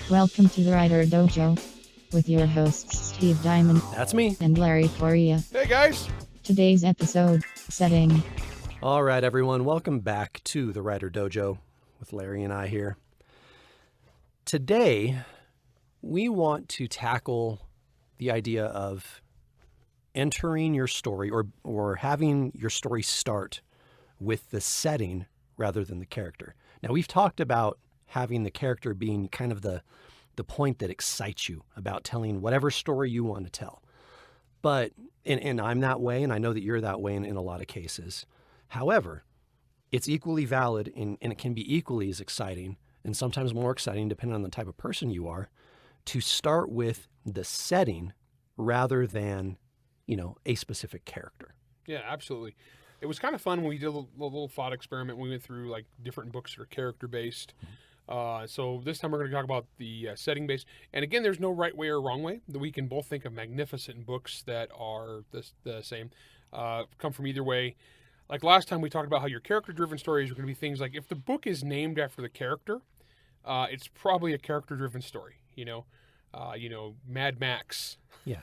Welcome to the Writer Dojo with your hosts Steve Diamond That's me. and Larry Correa. Hey guys! Today's episode, Setting. All right, everyone. Welcome back to the Writer Dojo with Larry and I here. Today, we want to tackle the idea of entering your story or having your story start with the setting rather than the character. Now, we've talked about having the character being kind of the point that excites you about telling whatever story you want to tell. But, and I'm that way, and I know that you're that way in a lot of cases. However, it's equally valid and it can be equally as exciting, and sometimes more exciting depending on the type of person you are, to start with the setting rather than, a specific character. Yeah, absolutely. It was kind of fun when we did a little thought experiment. We went through like different books that are character-based. So this time we're going to talk about the setting-based. And again, there's no right way or wrong way. We can both think of magnificent books that are the same. Come from either way. Like last time we talked about how your character-driven stories are going to be things like if the book is named after the character, it's probably a character-driven story. Mad Max. Yeah.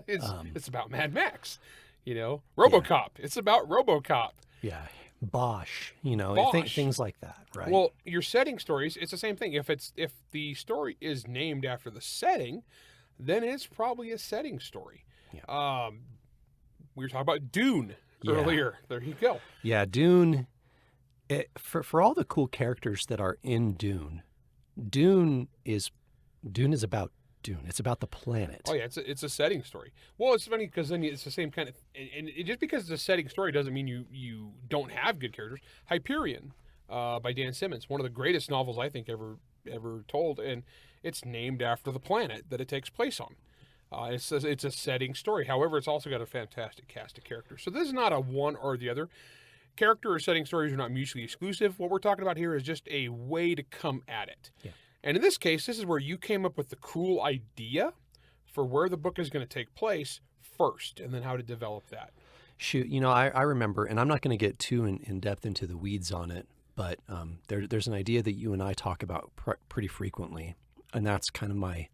It's about Mad Max. RoboCop. Yeah. It's about RoboCop. Yeah. Bosch. Things like that, right? Well, your setting stories, it's the same thing. If the story is named after the setting, then it's probably a setting story. Yeah. We were talking about Dune earlier. There you go. Yeah, Dune. For all the cool characters that are in Dune, Dune is about Dune. It's about the planet. Oh yeah, it's a setting story. Well, it's funny because then it's the same kind of, and just because it's a setting story doesn't mean you don't have good characters. Hyperion, by Dan Simmons, one of the greatest novels I think ever told, and it's named after the planet that it takes place on. It's a setting story. However, it's also got a fantastic cast of characters. So this is not a one or the other. Character or setting stories are not mutually exclusive. What we're talking about here is just a way to come at it. Yeah. And in this case, this is where you came up with the cool idea for where the book is going to take place first, and then how to develop that. Shoot, I remember, and I'm not going to get too in depth into the weeds on it, but there's an idea that you and I talk about pretty frequently, and that's kind of my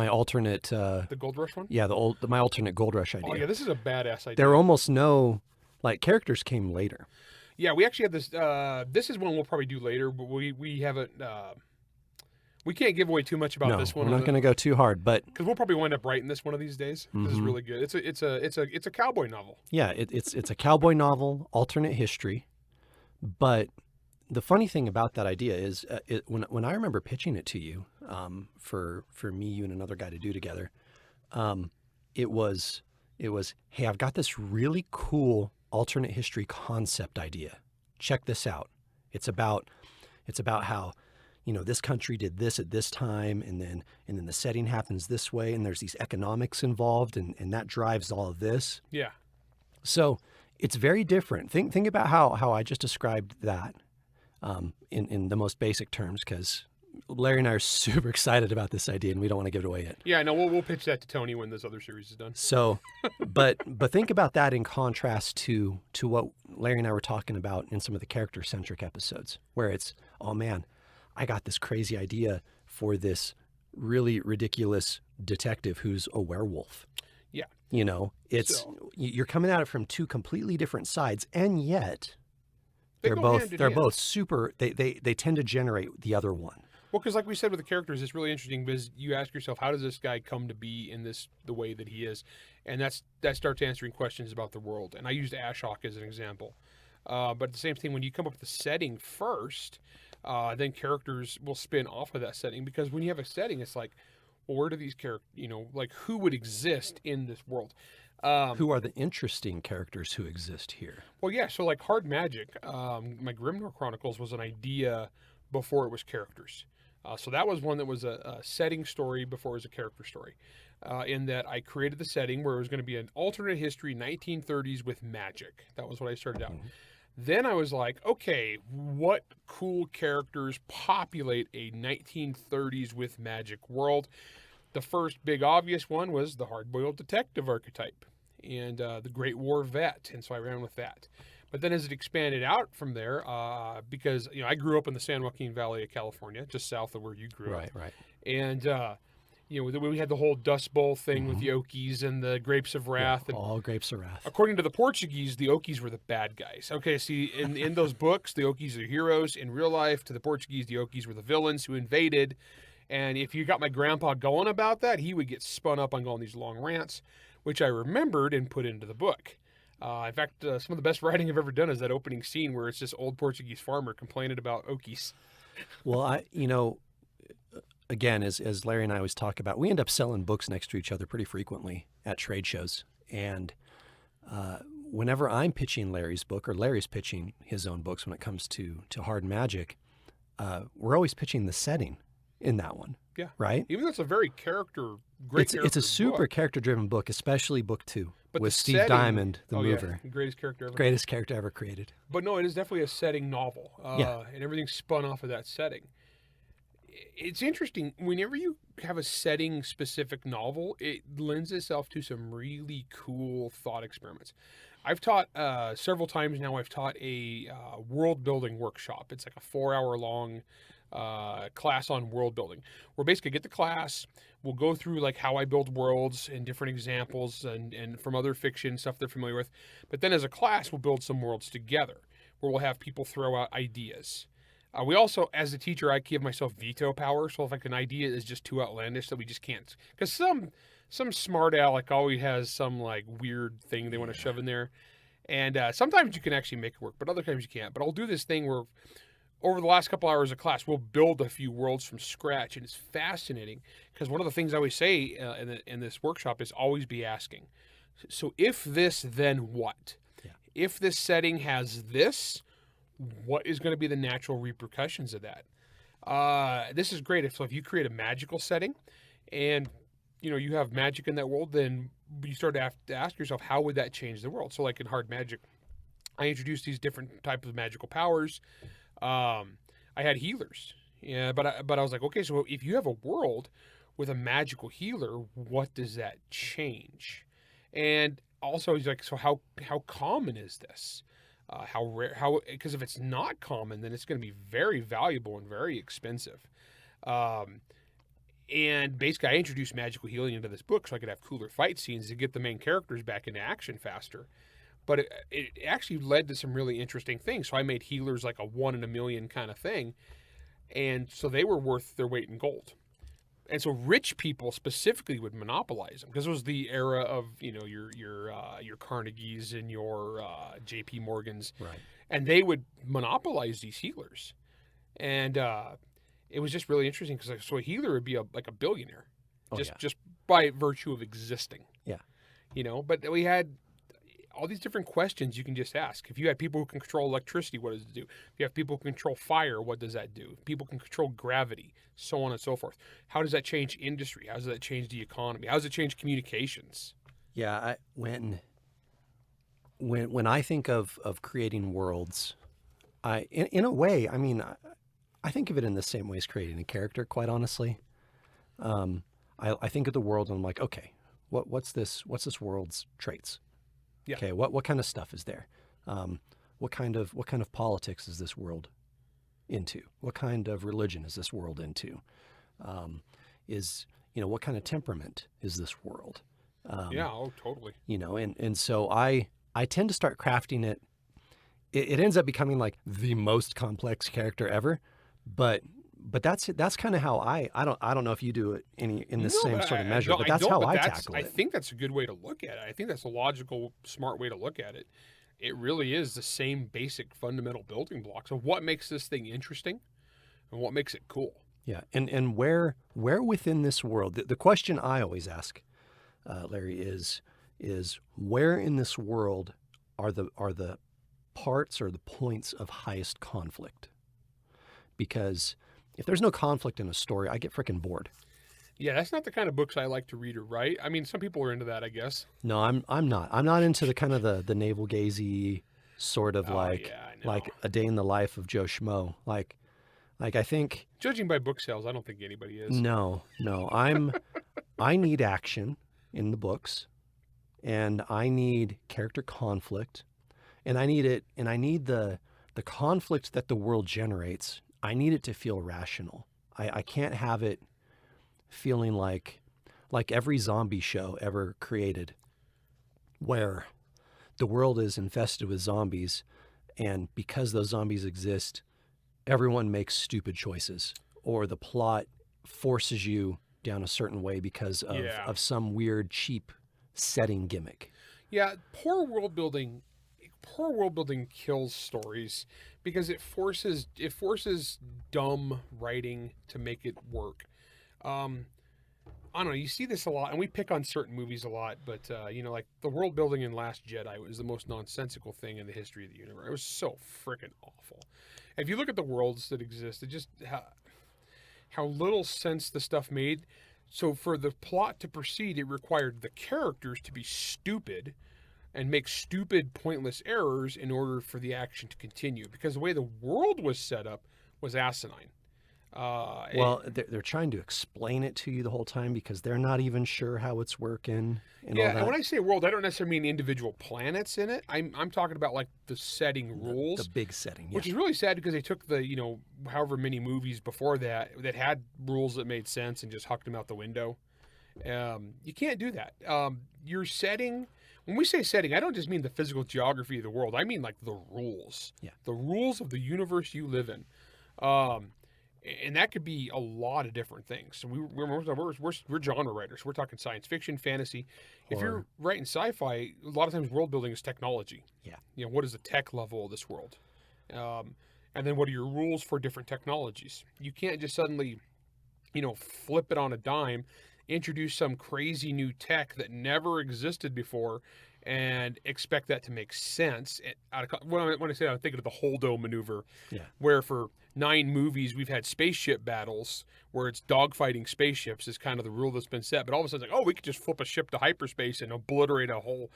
alternate. The Gold Rush one? Yeah, my alternate Gold Rush idea. Oh yeah, this is a badass idea. There are almost no characters came later. Yeah, we actually have this. This is one we'll probably do later, but we haven't. We can't give away too much about this one. We're not going to go too hard, but because we'll probably wind up writing this one of these days. This is really good. It's a cowboy novel. Yeah, it's a cowboy novel, alternate history. But the funny thing about that idea is, when I remember pitching it to you, for me, you and another guy to do together, it was, hey, I've got this really cool alternate history concept idea. Check this out. It's about how, this country did this at this time, and then the setting happens this way, and there's these economics involved, and that drives all of this. Yeah. So it's very different. Think about how I just described that in the most basic terms, because Larry and I are super excited about this idea, and we don't want to give it away yet. Yeah, no, we'll pitch that to Tony when this other series is done. So, but think about that in contrast to what Larry and I were talking about in some of the character-centric episodes, where it's, oh man, I got this crazy idea for this really ridiculous detective who's a werewolf. Yeah. You're coming at it from two completely different sides, and yet they're both super, they tend to generate the other one. Well, because like we said with the characters, it's really interesting because you ask yourself, how does this guy come to be in the way that he is? And that starts answering questions about the world. And I used Ashok as an example. But at the same thing, when you come up with the setting first, then characters will spin off of that setting, because when you have a setting, it's like, well, where do these characters, who would exist in this world? Who are the interesting characters who exist here? Well, yeah, so like Hard Magic, my Grimnor Chronicles was an idea before it was characters. So that was one that was a setting story before it was a character story, in that I created the setting where it was going to be an alternate history 1930s with magic. That was what I started out. Mm-hmm. Then I was like, okay, what cool characters populate a 1930s with magic world? The first big obvious one was the hard-boiled detective archetype and the Great War vet, and so I ran with that. But then as it expanded out from there, because I grew up in the San Joaquin Valley of California, just south of where you grew up, Right. and we had the whole Dust Bowl thing with the Okies and the Grapes of Wrath. Yeah, And all grapes of wrath. according to the Portuguese, the Okies were the bad guys. Okay, see, in those books, the Okies are heroes. In real life, to the Portuguese, the Okies were the villains who invaded. And if you got my grandpa going about that, he would get spun up on going these long rants, which I remembered and put into the book. In fact, some of the best writing I've ever done is that opening scene where it's this old Portuguese farmer complaining about Okies. Well, again, as Larry and I always talk about, we end up selling books next to each other pretty frequently at trade shows. And whenever I'm pitching Larry's book or Larry's pitching his own books when it comes to hard magic, we're always pitching the setting in that one. Yeah. Right? Even though it's a very great It's a super character-driven book, especially book 2 But with the Steve setting- Diamond, the mover. Yeah, greatest character ever. Greatest character ever created. But no, it is definitely a setting novel. Yeah. And everything's spun off of that setting. It's interesting. Whenever you have a setting-specific novel, it lends itself to some really cool thought experiments. I've taught several times now. I've taught a world-building workshop. It's like a 4-hour-long class on world building. Where basically get the class, we'll go through like how I build worlds and different examples and from other fiction stuff they're familiar with. But then as a class, we'll build some worlds together where we'll have people throw out ideas. We also, as a teacher, I give myself veto power. So if like an idea is just too outlandish that we just can't, because some smart aleck always has some like weird thing they want to shove in there. And sometimes you can actually make it work, but other times you can't. But I'll do this thing where over the last couple hours of class, we'll build a few worlds from scratch. And it's fascinating because one of the things I always say in this workshop is always be asking. So if this, then what? Yeah. If this setting has this, what is going to be the natural repercussions of that? This is great. So if you create a magical setting and you have magic in that world, then you start to have to ask yourself, how would that change the world? So like in hard magic, I introduced these different types of magical powers. I had healers, but I was like, okay, so if you have a world with a magical healer, what does that change? And also he's like, so how common is this? How rare? Because if it's not common, then it's going to be very valuable and very expensive. And basically, I introduced magical healing into this book so I could have cooler fight scenes to get the main characters back into action faster. But it actually led to some really interesting things. So I made healers like a 1 in a million kind of thing. And so they were worth their weight in gold. And so rich people specifically would monopolize them because it was the era of, your Carnegies and your JP Morgans. Right. And they would monopolize these healers. And it was just really interesting because so a healer would be like a billionaire just by virtue of existing. Yeah. But we had all these different questions you can just ask. If you had people who can control electricity, what does it do? If you have people who control fire, what does that do? People can control gravity, so on and so forth. How does that change industry? How does that change the economy? How does it change communications? Yeah, when I think of creating worlds, in a way, I think of it in the same way as creating a character, quite honestly. I think of the world and I'm like, okay, what's this world's traits? Yeah. Okay, what kind of stuff is there? What kind of politics is this world into? What kind of religion is this world into? What kind of temperament is this world? Totally. And so I tend to start crafting it. It ends up becoming like the most complex character ever, but that's kind of how I don't know if you do it in the same sort of measure, but that's how I tackle it. I think that's a good way to look at it. I think that's a logical, smart way to look at it. It really is the same basic fundamental building blocks of what makes this thing interesting and what makes it cool. Yeah, and where within this world, the question I always ask, Larry, is where in this world are the parts or the points of highest conflict? Because if there's no conflict in a story, I get freaking bored. Yeah, that's not the kind of books I like to read or write. I mean, some people are into that, I guess. No, I'm not. I'm not into the kind of the navel gazey sort of like a day in the life of Joe Schmo. Like I think, judging by book sales, I don't think anybody is. No. I need action in the books, and I need character conflict, And I need it, and I need the conflict that the world generates. I need it to feel rational. I can't have it feeling like every zombie show ever created, where the world is infested with zombies, and because those zombies exist, everyone makes stupid choices, or the plot forces you down a certain way because of some weird, cheap setting gimmick. Yeah, poor world building kills stories because it forces dumb writing to make it work. I don't know, you see this a lot, and we pick on certain movies a lot, but, like the world building in Last Jedi was the most nonsensical thing in the history of the universe. It was so freaking awful. And if you look at the worlds that exist, it just, how little sense the stuff made. So for the plot to proceed, it required the characters to be stupid and make stupid, pointless errors in order for the action to continue. Because the way the world was set up was asinine. Well, they're trying to explain it to you the whole time because they're not even sure how it's working. And all that. And when I say world, I don't necessarily mean individial planets in it. I'm talking about like the setting rules, the big setting, which is really sad because they took the however many movies before that had rules that made sense and just hucked them out the window. You can't do that. Your setting. When we say setting, I don't just mean the physical geography of the world. I mean like the rules. Yeah. The rules of the universe you live in. And that could be a lot of different things. So we're genre writers. We're talking science fiction, fantasy. If you're writing sci-fi, a lot of times world building is technology. Yeah. What is the tech level of this world? And then what are your rules for different technologies? You can't just suddenly, flip it on a dime, introduce some crazy new tech that never existed before, and expect that to make sense. When I say that, I'm thinking of the Holdo maneuver, where for 9 movies we've had spaceship battles where it's dogfighting spaceships is kind of the rule that's been set. But all of a sudden, we could just flip a ship to hyperspace and obliterate a whole,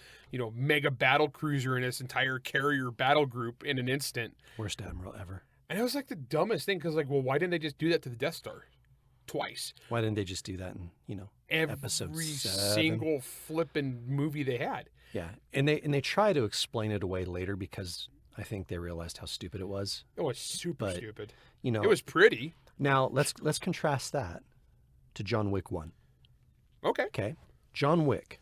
mega battle cruiser and its entire carrier battle group in an instant. Worst admiral ever. And it was like the dumbest thing because, why didn't they just do that to the Death Star? Twice. Why didn't they just do that in episode 7? Every single flipping movie they had. Yeah, and they try to explain it away later because I think they realized how stupid it was. It was stupid. It was pretty. Now let's contrast that to John Wick 1. Okay. John Wick.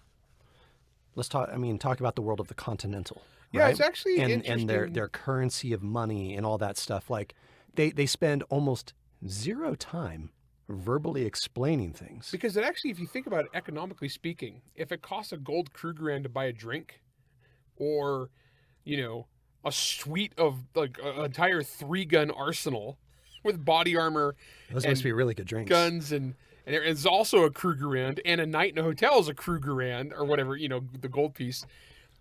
Let's talk about the world of the Continental. Yeah, right? it's actually interesting. And their currency of money and all that stuff. Like they spend almost zero time verbally explaining things. Because it actually, if you think about it, economically speaking, if it costs a gold Krugerrand to buy a drink, or, a suite of like an entire 3-gun arsenal with body armor, those must be really good drinks. Guns and it's also a Krugerrand, and a night in a hotel is a Krugerrand or whatever, the gold piece.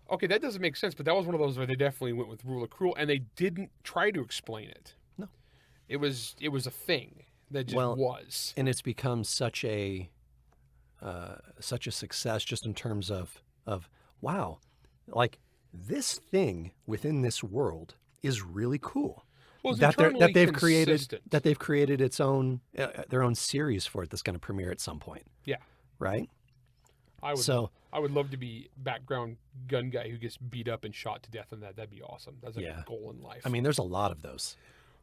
Okay, that doesn't make sense, but that was one of those where they definitely went with rule of cruel, and they didn't try to explain it. No, it was a thing. That just was. And it's become such a success just in terms of wow, like this thing within this world is really cool. Well, that they've created its own their own series for it that's going to premiere at some point. Yeah. Right? I would love to be background gun guy who gets beat up and shot to death in that. That'd be awesome. That's like a goal in life. I mean, there's a lot of those.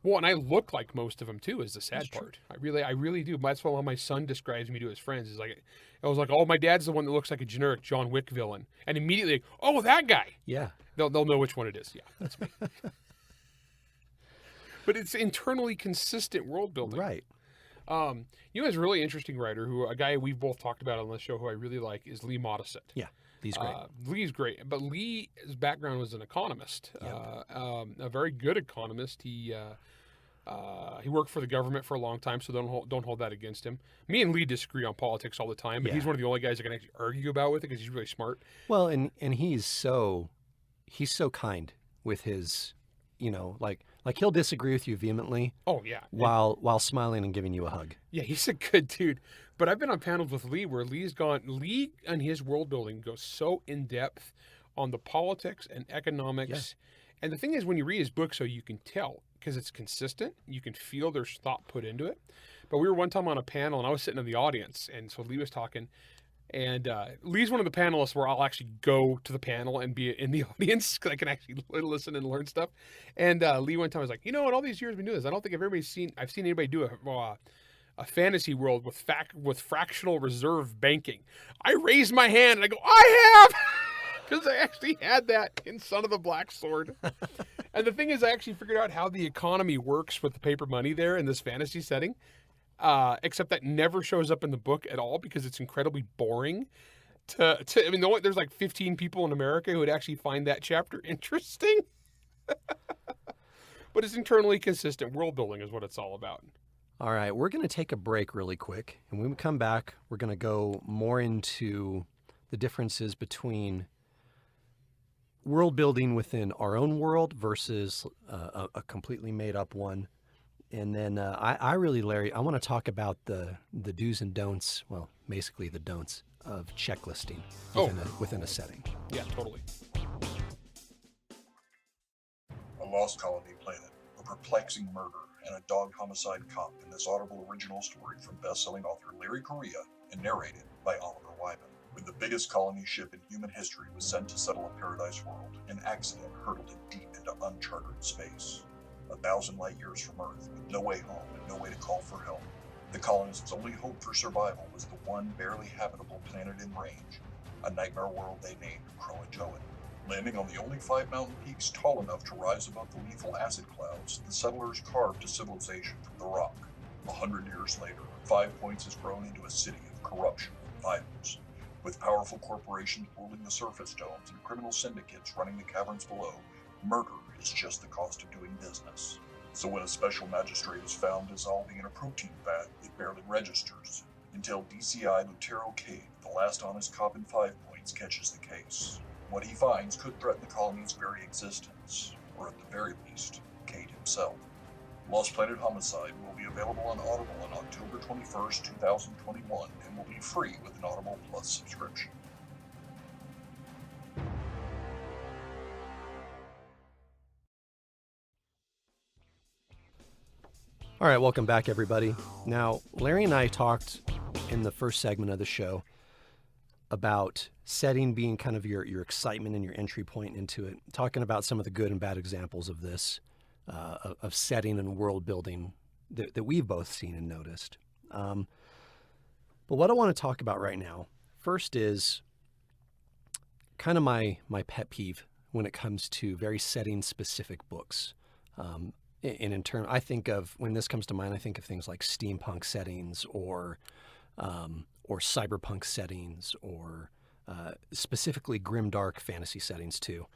Well, and I look like most of them too. Is the sad part. I really do. That's why my son describes me to his friends. Is like, I was like, oh, my dad's the one that looks like a generic John Wick villain, and immediately, oh, that guy. Yeah, they'll know which one it is. Yeah, that's me. But it's internally consistent world building, right? Is a really interesting writer a guy we've both talked about on the show who I really like is Lee Modesitt. Yeah. He's great. Lee's great, but Lee's background was an economist, a very good economist. He worked for the government for a long time, so don't hold that against him. Me and Lee disagree on politics all the time, but he's one of the only guys I can actually argue about with it because he's really smart. Well, and he's so kind with his, like he'll disagree with you vehemently. Oh yeah, while smiling and giving you a hug. Yeah, he's a good dude. But I've been on panels with Lee where Lee and his world building goes so in depth on the politics and economics. Yeah. And the thing is, when you read his book, so you can tell because it's consistent, you can feel there's thought put into it. But we were one time on a panel and I was sitting in the audience, and so Lee was talking, And Lee's one of the panelists where I'll actually go to the panel and be in the audience because I can actually listen and learn stuff. And Lee one time was like, in all these years we've been doing this, I don't think I've seen anybody do a fantasy world with fractional reserve banking. I raised my hand and I go, I have, because I actually had that in Son of the Black Sword. And the thing is, I actually figured out how the economy works with the paper money there in this fantasy setting. Except that never shows up in the book at all because it's incredibly boring. There's like 15 people in America who would actually find that chapter interesting. But it's internally consistent. World building is what it's all about. All right, we're going to take a break really quick. And when we come back, we're going to go more into the differences between world building within our own world versus a completely made up one. And then I really, Larry, I want to talk about the do's and don'ts, well, basically the don'ts of checklisting within a setting. Yeah, totally. A lost colony planet, a perplexing murder, and a dogged homicide cop in this Audible original story from best-selling author Larry Correia and narrated by Oliver Wyman. When the biggest colony ship in human history was sent to settle a paradise world, an accident hurtled it deep into uncharted space. 1,000 light years from Earth, with no way home and no way to call for help. The colonists' only hope for survival was the one barely habitable planet in range, a nightmare world they named Croatoan. Landing on the only 5 mountain peaks tall enough to rise above the lethal acid clouds, the settlers carved a civilization from the rock. 100 years later, 5 Points has grown into a city of corruption and violence. With powerful corporations ruling the surface domes and criminal syndicates running the caverns below, murder is just the cost of doing business. So when a special magistrate is found dissolving in a protein vat, it barely registers, until DCI Lutero Cade, the last honest cop in 5 Points, catches the case. What he finds could threaten the colony's very existence, or at the very least, Cade himself. Lost Planet Homicide will be available on Audible on October 21st, 2021, and will be free with an Audible Plus subscription. All right, welcome back, everybody. Now, Larry and I talked in the first segment of the show about setting being kind of your excitement and your entry point into it, talking about some of the good and bad examples of this, of setting and world building that we've both seen and noticed. But what I want to talk about right now, first is kind of my pet peeve when it comes to very setting-specific books. And in turn, I think of, when this comes to mind, I think of things like steampunk settings or cyberpunk settings or specifically grimdark fantasy settings too.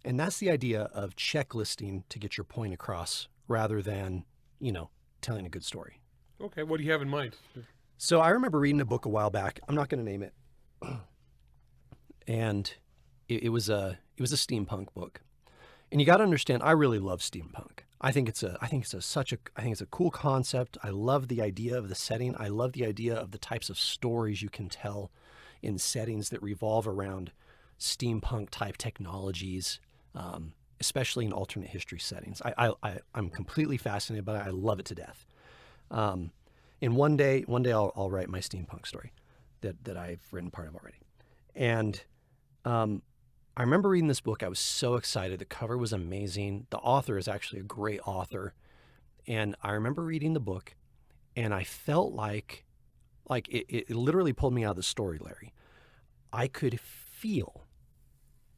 And that's the idea of checklisting to get your point across rather than, telling a good story. Okay, what do you have in mind? So I remember reading a book a while back. I'm not going to name it. And it was a steampunk book. And you got to understand, I really love steampunk. I think it's a cool concept. I love the idea of the setting. I love the idea of the types of stories you can tell in settings that revolve around steampunk type technologies, especially in alternate history settings. I'm completely fascinated by it. I love it to death. And one day I'll write my steampunk story that I've written part of already. And I remember reading this book. I was so excited. The cover was amazing. The author is actually a great author. And I remember reading the book, and I felt like it literally pulled me out of the story, Larry. I could feel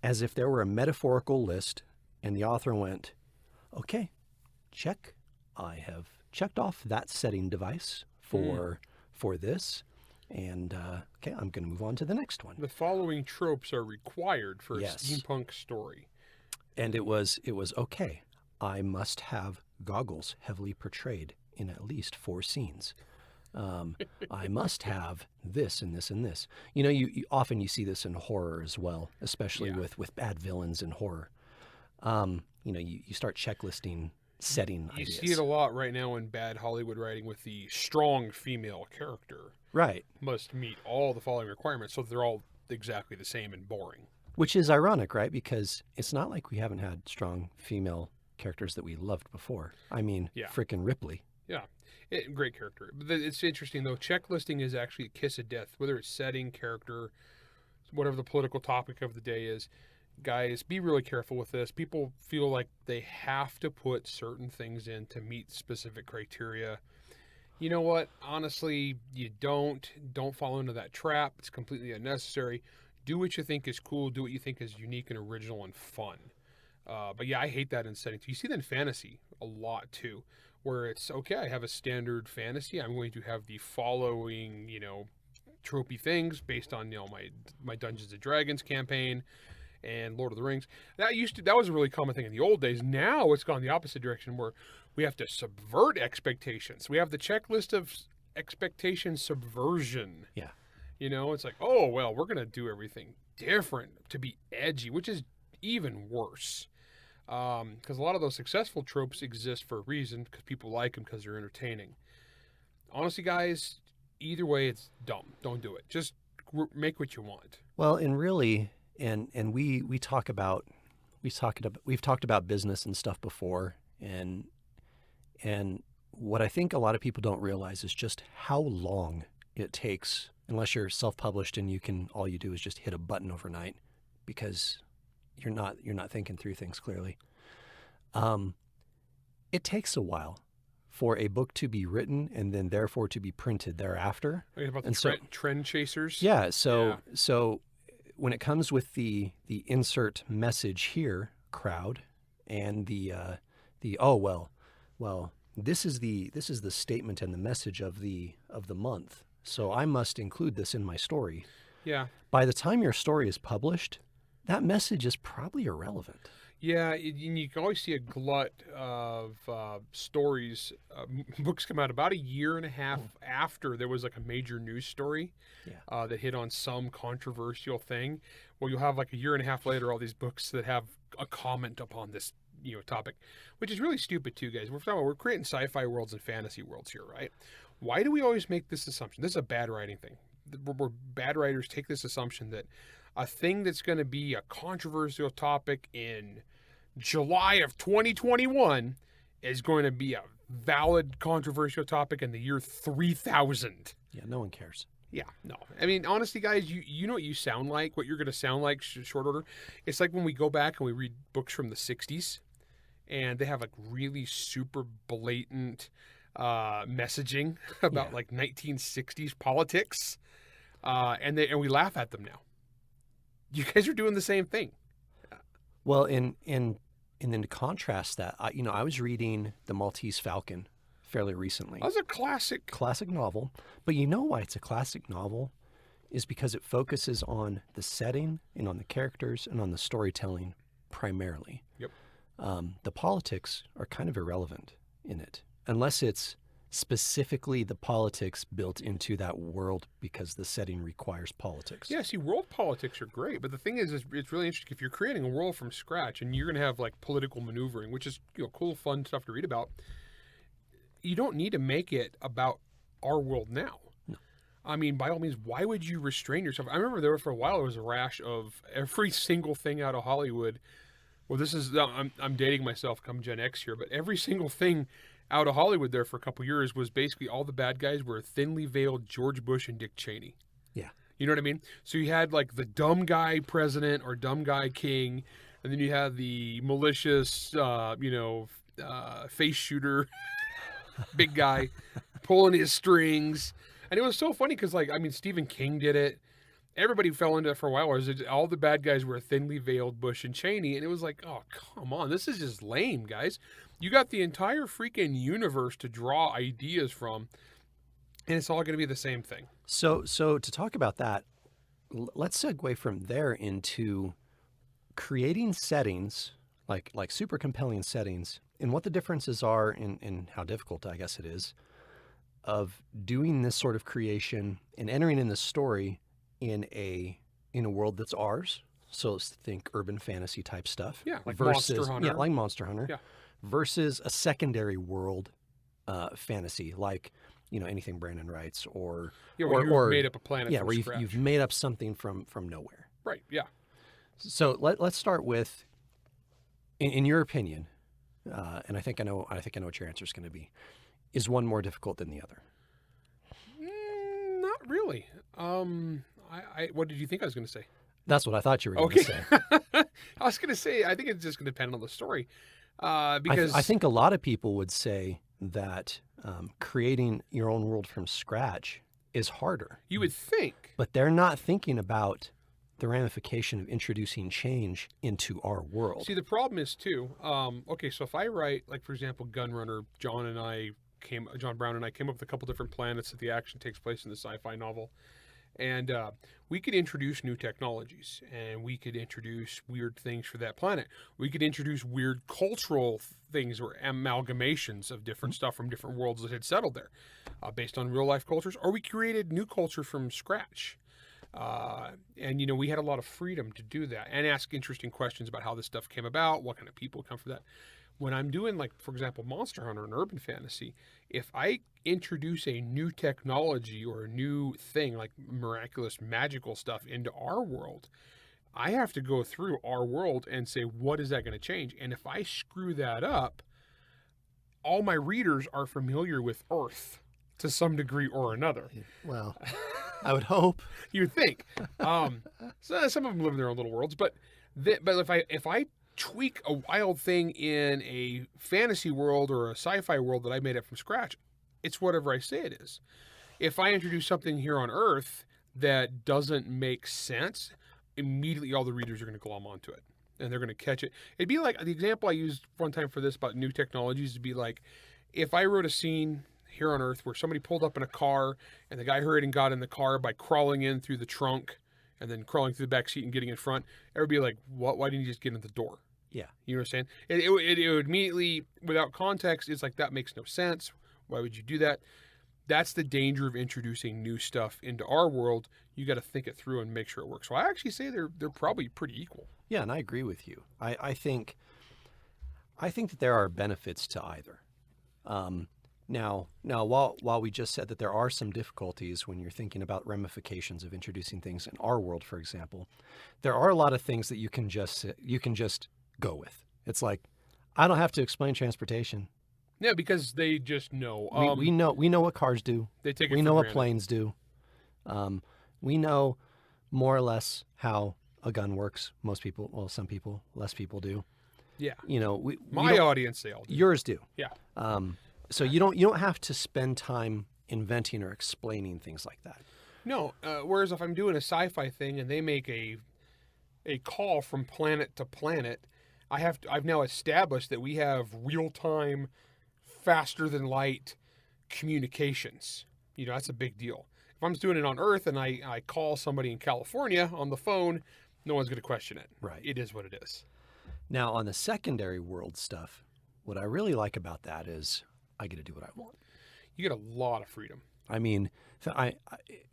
as if there were a metaphorical list, and the author went, okay, check. I have checked off that setting device for this. And, okay, I'm going to move on to the next one. The following tropes are required for Yes. a steampunk story. And it was okay. I must have goggles heavily portrayed in at least 4 scenes. I must have this and this and this. You often see this in horror as well, especially with bad villains in horror. You start checklisting setting You ideas. see it a lot right now in bad Hollywood writing with the strong female character. Right. Must meet all the following requirements, so they're all exactly the same and boring. Which is ironic, right? Because it's not like we haven't had strong female characters that we loved before. I mean, Yeah. frickin' Ripley. Yeah, great character. But it's interesting though. Checklisting is actually a kiss of death. Whether it's setting, character, whatever the political topic of the day is, guys, be really careful with this. People feel like they have to put certain things in to meet specific criteria. You know what? Honestly, you don't. Don't fall into that trap. It's completely unnecessary. Do what you think is cool. Do what you think is unique and original and fun. But yeah, I hate that in settings. You see that in fantasy a lot too, where it's okay. I have a standard fantasy. I'm going to have the following, tropey things based on my Dungeons and Dragons campaign and Lord of the Rings. That was a really common thing in the old days. Now it's gone the opposite direction where we have to subvert expectations. We have the checklist of expectation subversion. Yeah. It's like, oh well, we're gonna do everything different to be edgy, which is even worse. Because a lot of those successful tropes exist for a reason, because people like them because they're entertaining. Honestly, guys, either way, it's dumb. Don't do it. Just make what you want. Well, and really, and we've talked about business and stuff before, and what I think a lot of people don't realize is just how long it takes, unless you're self-published and all you do is just hit a button overnight, because you're not thinking through things clearly. It takes a while for a book to be written and then therefore to be printed thereafter. About the trend chasers. Yeah. So when it comes with the insert message here, crowd, and the this is the statement and the message of the month, so I must include this in my story. Yeah. By the time your story is published, that message is probably irrelevant. Yeah, you can always see a glut of stories. Books come out about a year and a half after there was like a major news story that hit on some controversial thing. Well, you'll have like a year and a half later all these books that have a comment upon this topic, which is really stupid too, guys. We're creating sci-fi worlds and fantasy worlds here, right? Why do we always make this assumption? This is a bad writing thing. Where bad writers take this assumption that a thing that's going to be a controversial topic in July of 2021 is going to be a valid controversial topic in the year 3000. Yeah, no one cares. Yeah, no. I mean, honestly, guys, you know what you sound like, what you're going to sound like short order. It's like when we go back and we read books from the 60s and they have like really super blatant messaging about like 1960s politics and we laugh at them now. You guys are doing the same thing. Well, and then to contrast that, I was reading The Maltese Falcon fairly recently. That was a classic novel. But you know why it's a classic novel? Is because it focuses on the setting and on the characters and on the storytelling primarily. Yep. The politics are kind of irrelevant in it, unless it's specifically the politics built into that world because the setting requires politics. Yeah, see, world politics are great, but the thing is it's really interesting. If you're creating a world from scratch and you're going to have like political maneuvering, which is cool, fun stuff to read about, you don't need to make it about our world now. No. I mean, by all means, why would you restrain yourself? I remember for a while there was a rash of every single thing out of Hollywood. Well, this is I'm dating myself, come Gen X here, but every single thing out of Hollywood there for a couple years was basically all the bad guys were thinly veiled George Bush and Dick Cheney. Yeah. You know what I mean? So you had like the dumb guy president or dumb guy king, and then you had the malicious, face shooter, big guy pulling his strings. And it was so funny because Stephen King did it. Everybody fell into it for a while. All the bad guys were thinly veiled Bush and Cheney. And it was like, oh, come on. This is just lame, guys. You got the entire freaking universe to draw ideas from, and it's all going to be the same thing. So to talk about that, let's segue from there into creating settings, like super compelling settings, and what the differences are and how difficult, I guess it is, of doing this sort of creation and entering in this story in a world that's ours. So let's think urban fantasy type stuff. Yeah, like versus, Monster Hunter. Yeah, like Monster Hunter. Yeah. Versus a secondary world fantasy, like anything Brandon writes, or you've made up a planet. Yeah, from where scratch. you've made up something from nowhere. Right. Yeah. So let's start with, in your opinion, and I think I know what your answer is going to be. is one more difficult than the other? Not really. What did you think I was going to say? That's what I thought you were going to say. I was going to say, I think it's just going to depend on the story. Because I think a lot of people would say that creating your own world from scratch is harder. you would think. But they're not thinking about the ramification of introducing change into our world. See, the problem is too. Okay, so if I write, like for example, Gunrunner, John Brown and I came up with a couple different planets that the action takes place in the sci-fi novel, and we could introduce new technologies, and we could introduce weird things for that planet. We could introduce weird cultural things or amalgamations of different stuff from different worlds that had settled there, based on real life cultures, or we created new culture from scratch. And we had a lot of freedom to do that and ask interesting questions about how this stuff came about, what kind of people come from that. When I'm doing, like, for example, Monster Hunter and urban fantasy, if I introduce a new technology or a new thing, like miraculous magical stuff into our world, I have to go through our world and say, what is that going to change? And if I screw that up, all my readers are familiar with Earth to some degree or another. Well, I would hope. You would think. So some of them live in their own little worlds, but if I tweak a wild thing in a fantasy world or a sci-fi world that I made up from scratch, it's whatever I say it is. If I introduce something here on Earth that doesn't make sense, immediately all the readers are going to glom onto it and they're going to catch it. It'd be like the example I used one time for this about new technologies would be like, if I wrote a scene here on Earth where somebody pulled up in a car and the guy hurried and got in the car by crawling in through the trunk and then crawling through the back seat and getting in front, everybody would be like, what? Why didn't you just get in the door? Yeah. You know what I'm saying? It would immediately, without context, it's like, that makes no sense. Why would you do that? That's the danger of introducing new stuff into our world. You got to think it through and make sure it works. So I actually say they're probably pretty equal. Yeah, and I agree with you. I think that there are benefits to either. Now, while we just said that there are some difficulties when you're thinking about ramifications of introducing things in our world, for example, there are a lot of things that you can just go with. It's like, I don't have to explain transportation. Yeah, because they just know. We know what cars do. They take it We for know what granted. planes do. We know more or less how a gun works. Most people, well, some people, less people do. Yeah. My audience, they all do. Yours do. Yeah. So you don't have to spend time inventing or explaining things like that. No. Whereas if I'm doing a sci-fi thing and they make a call from planet to planet, I've now established that we have real-time, faster than light communications. That's a big deal. If I'm just doing it on Earth and I call somebody in California on the phone, no one's going to question it. Right. It is what it is. Now, on the secondary world stuff, what I really like about that is I get to do what I want. You get a lot of freedom. I mean,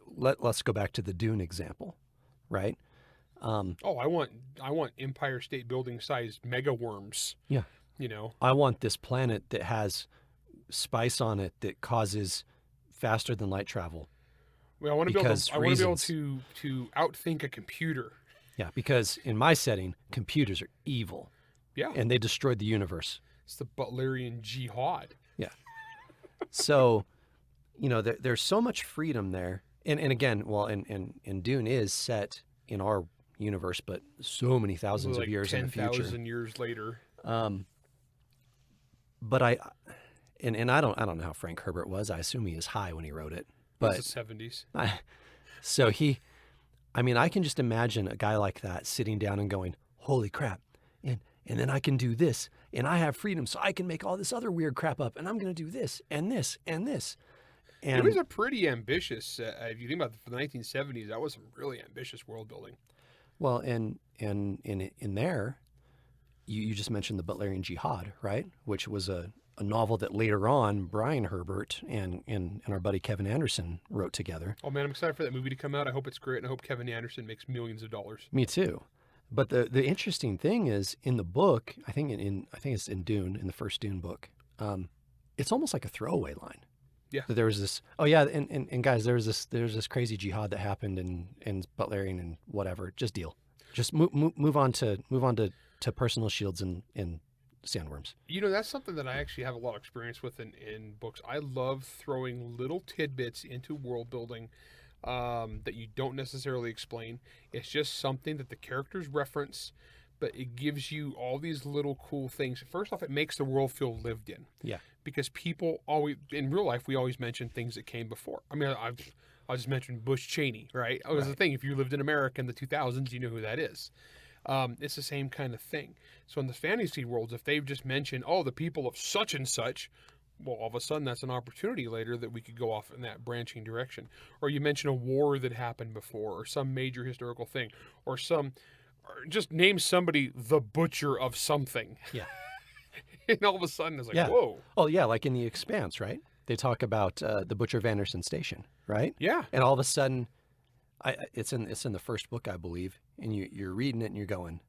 let's go back to the Dune example, right? I want Empire State Building sized mega worms. Yeah. I want this planet that has spice on it that causes faster than light travel. Well, I want to be able to outthink a computer. Yeah, because in my setting, computers are evil. Yeah. And they destroyed the universe. It's the Butlerian jihad. Yeah. So, there's so much freedom there. And again, well, and Dune is set in our universe, but so many thousands of years in the future. 10,000 years later. But I don't know how Frank Herbert was. I assume he was high when he wrote it. But it's the 70s. I can just imagine a guy like that sitting down and going, holy crap. And then I can do this, and I have freedom, so I can make all this other weird crap up, and I'm going to do this and this and this. And it was a pretty ambitious, if you think about the 1970s, that was some really ambitious world building. Well, and in there, you just mentioned the Butlerian Jihad, right? Which was a novel that later on Brian Herbert and our buddy Kevin Anderson wrote together. Oh man, I'm excited for that movie to come out. I hope it's great, and I hope Kevin Anderson makes millions of dollars. Me too. But the interesting thing is in the book, I think it's in Dune, in the first Dune book, it's almost like a throwaway line. Yeah. That there was this, oh yeah, and guys, there's this crazy jihad that happened in Butlerian and whatever. Just deal. Just move on to personal shields and sandworms. You know, that's something that I actually have a lot of experience with in books. I love throwing little tidbits into world building that you don't necessarily explain. It's just something that the characters reference, but it gives you all these little cool things. First off, it makes the world feel lived in. Yeah. Because people always, in real life, we always mention things that came before. I mean, I just mentioned Bush Cheney, right? That was the thing. If you lived in America in the 2000s, you know who that is. It's the same kind of thing. So in the fantasy worlds, if they've just mentioned, oh, the people of such and such, well, all of a sudden that's an opportunity later that we could go off in that branching direction. Or you mention a war that happened before, or some major historical thing, or just name somebody the butcher of something. Yeah. And all of a sudden it's like, whoa. Oh, yeah, like in The Expanse, right? They talk about the Butcher of Anderson Station, right? Yeah. And all of a sudden, it's in the first book, I believe, and you're reading it and you're going,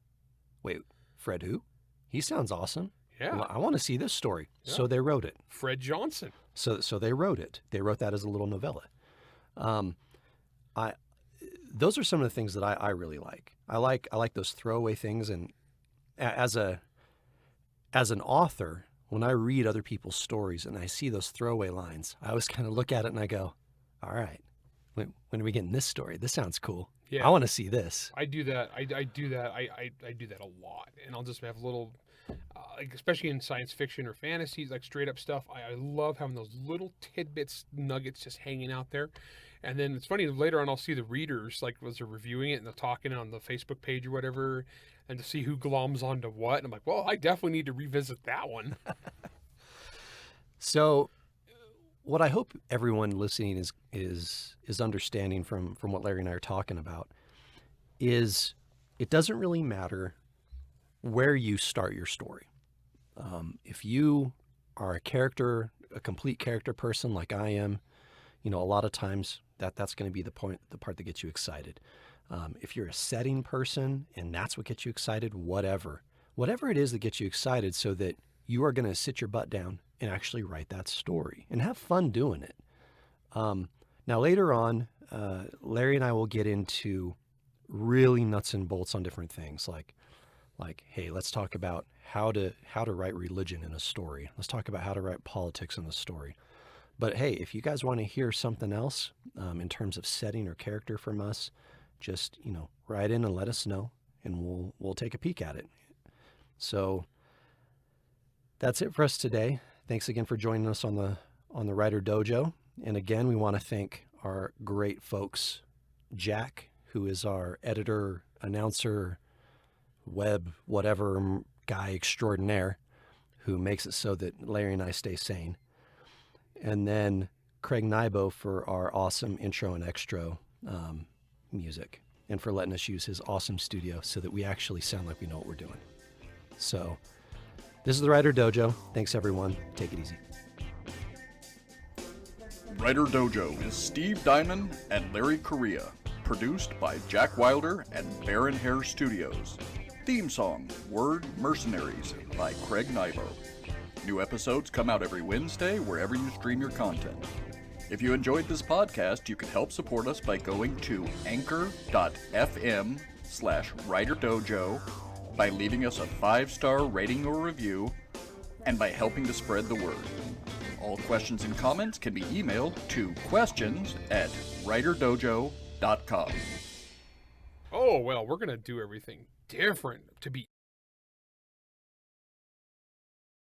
wait, Fred who? He sounds awesome. Yeah. Well, I want to see this story. Yeah. So they wrote it. Fred Johnson. So they wrote it. They wrote that as a little novella. Those are some of the things that I really like. I like those throwaway things, and as an author, when I read other people's stories and I see those throwaway lines, I always kind of look at it and I go, all right, when are we getting this story? This sounds cool. Yeah. I want to see this. I do that. I do that. I do that a lot, and I'll just have little, like especially in science fiction or fantasies, like straight up stuff. I love having those little tidbits, nuggets just hanging out there. And then it's funny, later on I'll see the readers, like as they're reviewing it and they're talking on the Facebook page or whatever, and to see who gloms onto what. And I'm like, well, I definitely need to revisit that one. So what I hope everyone listening is understanding from what Larry and I are talking about is it doesn't really matter where you start your story. If you are a complete character person like I am, a lot of times that's going to be the part that gets you excited. If you're a setting person and that's what gets you excited, whatever it is that gets you excited, so that you are going to sit your butt down and actually write that story and have fun doing it. Now later on, Larry and I will get into really nuts and bolts on different things, like, hey, let's talk about how to write religion in a story. Let's talk about how to write politics in a story. But hey, if you guys want to hear something else in terms of setting or character from us, just write in and let us know, and we'll take a peek at it. So that's it for us today. Thanks again for joining us on the Writer Dojo. And again, we want to thank our great folks, Jack, who is our editor, announcer, web, whatever guy extraordinaire, who makes it so that Larry and I stay sane. And then Craig Nybo for our awesome intro and extra music, and for letting us use his awesome studio so that we actually sound like we know what we're doing. So this is the Writer Dojo. Thanks, everyone. Take it easy. Writer Dojo is Steve Diamond and Larry Correa. Produced by Jack Wilder and Baron Hare Studios. Theme song, Word Mercenaries by Craig Nybo. New episodes come out every Wednesday wherever you stream your content. If you enjoyed this podcast, you can help support us by going to anchor.fm/WriterDojo, by leaving us a 5-star rating or review, and by helping to spread the word. All questions and comments can be emailed to questions@writerdojo.com. Oh, well, we're going to do everything different to be